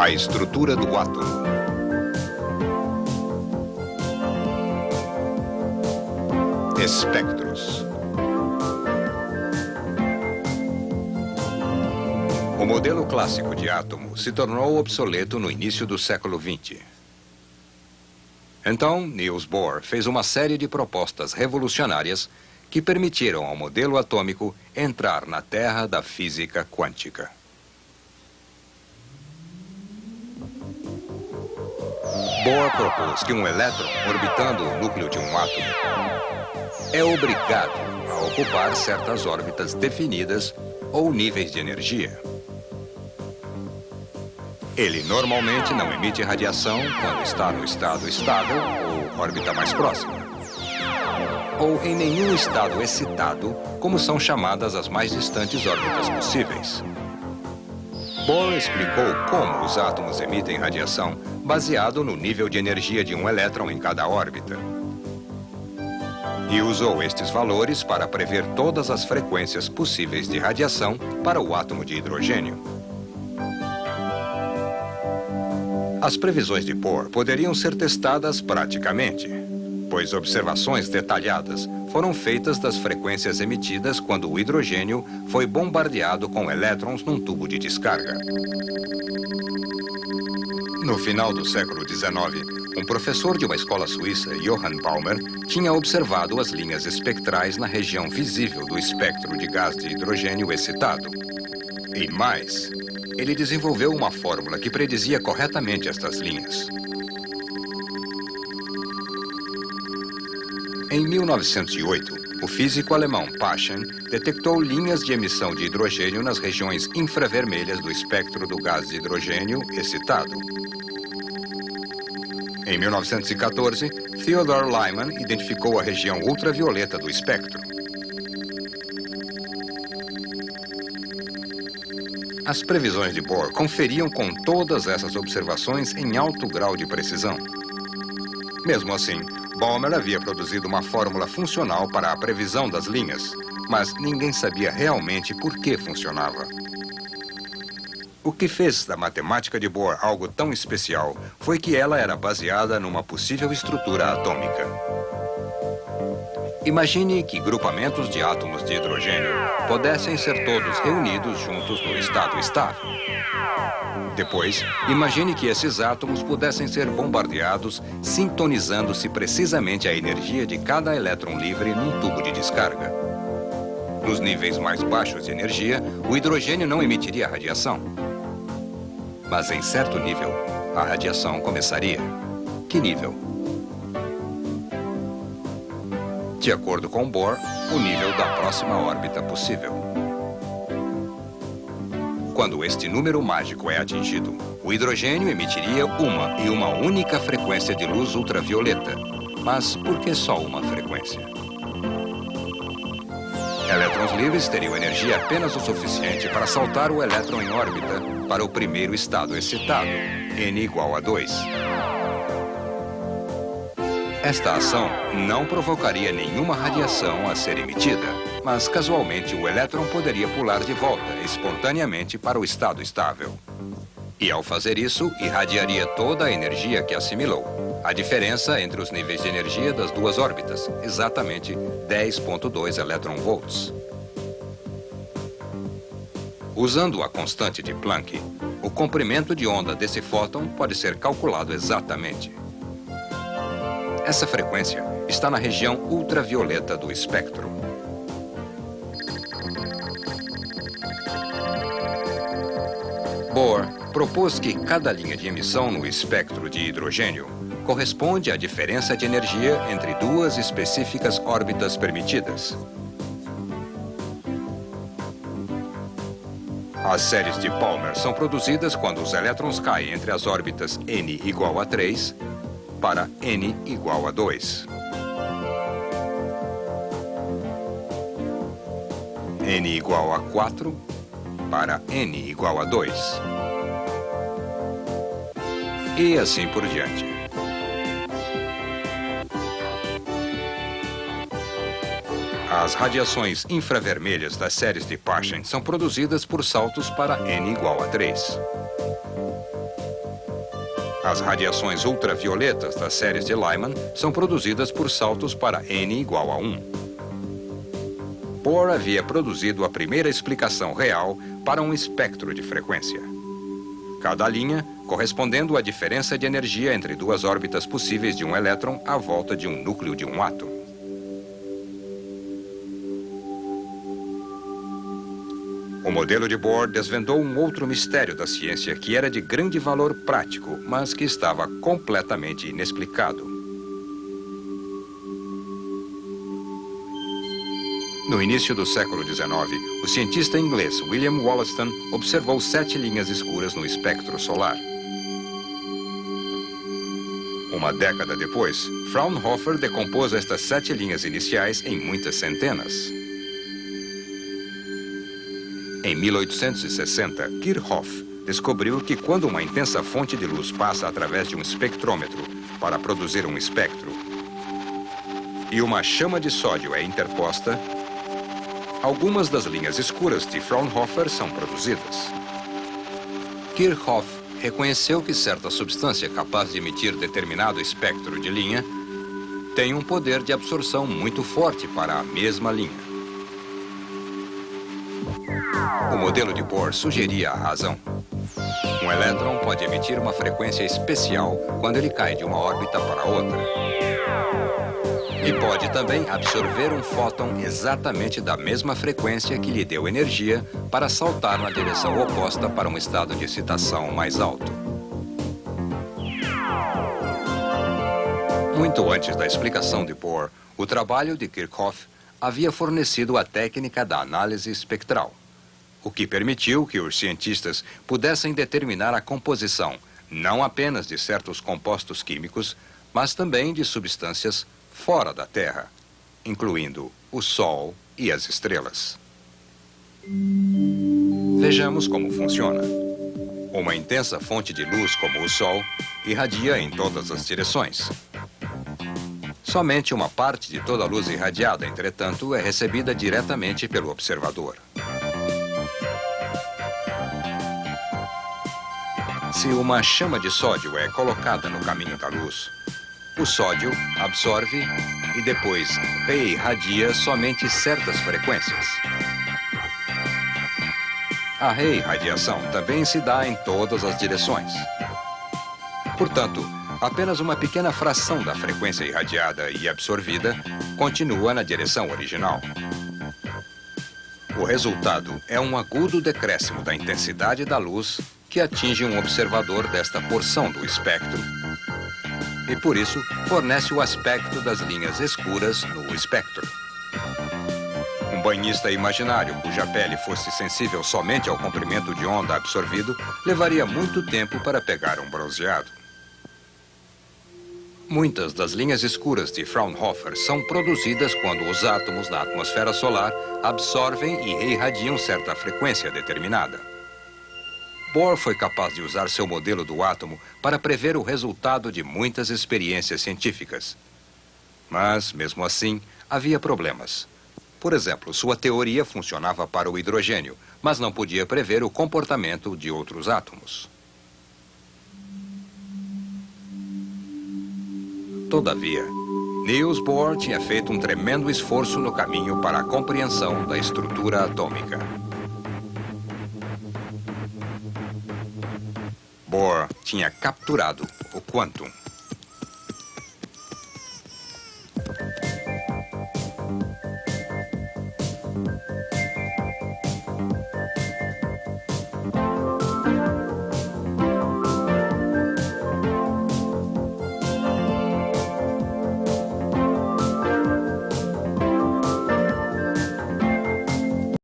A estrutura do átomo. Espectros. O modelo clássico de átomo se tornou obsoleto no início do século XX. Então, Niels Bohr fez uma série de propostas revolucionárias que permitiram ao modelo atômico entrar na terra da física quântica. Bohr propôs que um elétron orbitando o núcleo de um átomo é obrigado a ocupar certas órbitas definidas ou níveis de energia. Ele normalmente não emite radiação quando está no estado estável ou órbita mais próxima, ou em nenhum estado excitado, como são chamadas as mais distantes órbitas possíveis. Bohr explicou como os átomos emitem radiação baseado no nível de energia de um elétron em cada órbita. E usou estes valores para prever todas as frequências possíveis de radiação para o átomo de hidrogênio. As previsões de Bohr poderiam ser testadas praticamente, pois observações detalhadas foram feitas das frequências emitidas quando o hidrogênio foi bombardeado com elétrons num tubo de descarga. No final do século XIX, um professor de uma escola suíça, Johann Balmer, tinha observado as linhas espectrais na região visível do espectro de gás de hidrogênio excitado. E mais, ele desenvolveu uma fórmula que predizia corretamente estas linhas. Em 1908, o físico alemão Paschen detectou linhas de emissão de hidrogênio nas regiões infravermelhas do espectro do gás de hidrogênio excitado. Em 1914, Theodor Lyman identificou a região ultravioleta do espectro. As previsões de Bohr conferiam com todas essas observações em alto grau de precisão. Mesmo assim, Balmer havia produzido uma fórmula funcional para a previsão das linhas, mas ninguém sabia realmente por que funcionava. O que fez da matemática de Bohr algo tão especial foi que ela era baseada numa possível estrutura atômica. Imagine que grupamentos de átomos de hidrogênio pudessem ser todos reunidos juntos no estado estável. Depois, imagine que esses átomos pudessem ser bombardeados, sintonizando-se precisamente à energia de cada elétron livre num tubo de descarga. Nos níveis mais baixos de energia, o hidrogênio não emitiria radiação. Mas em certo nível, a radiação começaria. Que nível? De acordo com Bohr, o nível da próxima órbita possível. Quando este número mágico é atingido, o hidrogênio emitiria uma única frequência de luz ultravioleta. Mas por que só uma frequência? Elétrons livres teriam energia apenas o suficiente para saltar o elétron em órbita para o primeiro estado excitado, n igual a 2. Esta ação não provocaria nenhuma radiação a ser emitida, mas casualmente o elétron poderia pular de volta espontaneamente para o estado estável. E ao fazer isso, irradiaria toda a energia que assimilou. A diferença entre os níveis de energia das duas órbitas, exatamente 10,2 elétron-volts. Usando a constante de Planck, o comprimento de onda desse fóton pode ser calculado exatamente. Essa frequência está na região ultravioleta do espectro. Bohr propôs que cada linha de emissão no espectro de hidrogênio corresponde à diferença de energia entre duas específicas órbitas permitidas. As séries de Balmer são produzidas quando os elétrons caem entre as órbitas n igual a 3 para n igual a 2. N igual a 4 para n igual a 2. E assim por diante. As radiações infravermelhas das séries de Paschen são produzidas por saltos para n igual a 3. As radiações ultravioletas das séries de Lyman são produzidas por saltos para n igual a 1. Bohr havia produzido a primeira explicação real para um espectro de frequência. Cada linha correspondendo à diferença de energia entre duas órbitas possíveis de um elétron à volta de um núcleo de um átomo. O modelo de Bohr desvendou um outro mistério da ciência que era de grande valor prático, mas que estava completamente inexplicado. No início do século XIX, o cientista inglês William Wollaston observou 7 linhas escuras no espectro solar. Uma década depois, Fraunhofer decompôs estas 7 linhas iniciais em muitas centenas. Em 1860, Kirchhoff descobriu que quando uma intensa fonte de luz passa através de um espectrômetro para produzir um espectro e uma chama de sódio é interposta, algumas das linhas escuras de Fraunhofer são produzidas. Kirchhoff reconheceu que certa substância capaz de emitir determinado espectro de linha tem um poder de absorção muito forte para a mesma linha. O modelo de Bohr sugeria a razão. Um elétron pode emitir uma frequência especial quando ele cai de uma órbita para outra. E pode também absorver um fóton exatamente da mesma frequência que lhe deu energia para saltar na direção oposta para um estado de excitação mais alto. Muito antes da explicação de Bohr, o trabalho de Kirchhoff havia fornecido a técnica da análise espectral, o que permitiu que os cientistas pudessem determinar a composição não apenas de certos compostos químicos, mas também de substâncias fora da Terra, incluindo o Sol e as estrelas. Vejamos como funciona. Uma intensa fonte de luz como o Sol irradia em todas as direções. Somente uma parte de toda a luz irradiada, entretanto, é recebida diretamente pelo observador. Se uma chama de sódio é colocada no caminho da luz, o sódio absorve e depois reirradia somente certas frequências. A reirradiação também se dá em todas as direções. Portanto, apenas uma pequena fração da frequência irradiada e absorvida continua na direção original. O resultado é um agudo decréscimo da intensidade da luz que atinge um observador desta porção do espectro e, por isso, fornece o aspecto das linhas escuras no espectro. Um banhista imaginário cuja pele fosse sensível somente ao comprimento de onda absorvido levaria muito tempo para pegar um bronzeado. Muitas das linhas escuras de Fraunhofer são produzidas quando os átomos na atmosfera solar absorvem e reirradiam certa frequência determinada. Bohr foi capaz de usar seu modelo do átomo para prever o resultado de muitas experiências científicas. Mas, mesmo assim, havia problemas. Por exemplo, sua teoria funcionava para o hidrogênio, mas não podia prever o comportamento de outros átomos. Todavia, Niels Bohr tinha feito um tremendo esforço no caminho para a compreensão da estrutura atômica. Bohr tinha capturado o quantum.